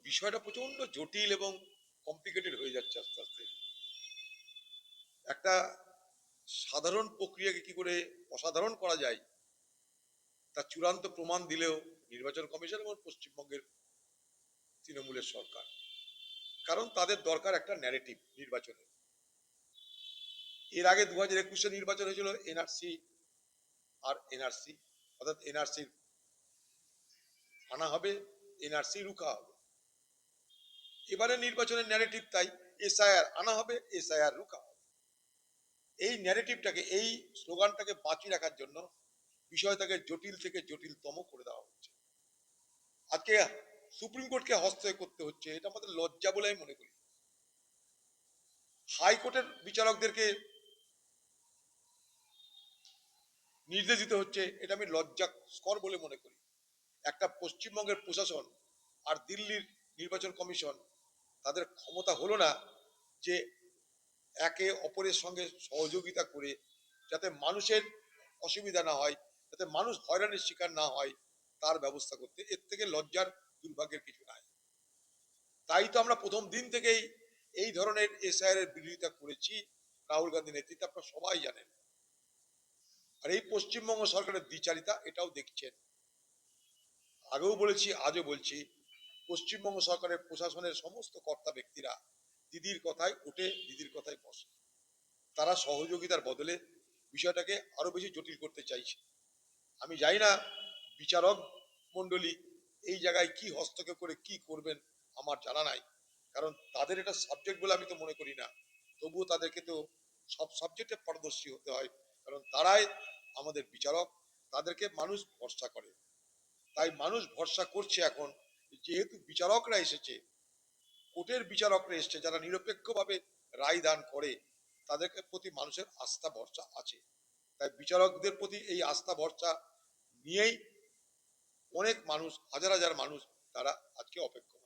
বিষয়টা প্রচন্ড জটিল এবং কমপ্লিকেটেড হয়ে যাচ্ছে আস্তে আস্তে। একটা সাধারণ প্রক্রিয়াকে কি করে অসাধারণ করা যায় তার চূড়ান্ত প্রমাণ দিলেও নির্বাচন কমিশন এবং পশ্চিমবঙ্গের তৃণমূলের সরকার। কারণ তাদের দরকার একটা ন্যারেটিভ নির্বাচনে। এর আগে 2021 নির্বাচন হয়েছিল এনআরসি আর এনআরসি, অর্থাৎ এনআরসি আনা হবে, এনআরসি রুখা হবে। এবারে নির্বাচনের ন্যারেটিভ তাই, এসআইআর আনা হবে, এসআইআর রুখা হবে। এই ন্যারেটিভটাকে, এই স্লোগানটাকে বাঁচিয়ে রাখার জন্য বিষয়টাকে জটিল থেকে জটিলতম করে দেওয়া হচ্ছে। আজকে সুপ্রিম কোর্টকে হস্তক্ষেপ করতে হচ্ছে, এটা আমাদের লজ্জা বলে আমি মনে করি। হাইকোর্টের বিচারকদেরকে নির্দেশ দিতে হচ্ছে, এটা আমি লজ্জাস্কর বলে মনে করি। একটা পশ্চিমবঙ্গের প্রশাসন আর দিল্লির নির্বাচন কমিশন, তাদের ক্ষমতা হলো না যে একে অপরের সঙ্গে সহযোগিতা করে যাতে মানুষের অসুবিধা না হয়, যাতে মানুষ হয়রানির শিকার না হয়, তার ব্যবস্থা করতে। এর থেকে লজ্জার দুর্ভাগ্যের কিছু নাই। তাই তো আমরা প্রথম দিন থেকেই এই ধরনের এসআইআর এর বিরোধিতা করেছি রাহুল গান্ধী নেতৃত্বে, আপনারা সবাই জানেন। আর এই পশ্চিমবঙ্গ সরকারের দ্বিচারিতা এটাও দেখছেন। আগেও বলেছি, আজও বলছি, পশ্চিমবঙ্গ সরকারের প্রশাসনের সমস্ত কর্তা ব্যক্তিরা দিদির কথায় ওঠে, দিদির কথায় বসে। তারা সহযোগিতার বদলে বিষয়টাকে আরো বেশি জটিল করতে চাইছে। আমি জানি না বিচারক মন্ডলী এই জায়গায় কি হস্তক্ষেপ করে কি করবেন, আমার জানা নাই। কারণ তাদের এটা সাবজেক্ট বলে আমি তো মনে করি না। তবুও তাদেরকে তো সব সাবজেক্টে পারদর্শী হতে হয়, কারণ তারাই আমাদের বিচারক, তাদেরকে মানুষ ভরসা করে। তাই মানুষ ভরসা করছে এখন, যেহেতু বিচারকরা এসেছে, কোর্টের বিচারকরা এসছে যারা নিরপেক্ষভাবে রায় দান করে, তাদেরকে প্রতি মানুষের আস্থা ভরসা আছে। তাই বিচারকদের প্রতি এই আস্থা ভরসা নিয়েই অনেক মানুষ, হাজার হাজার মানুষ, তারা আজকে অপেক্ষা।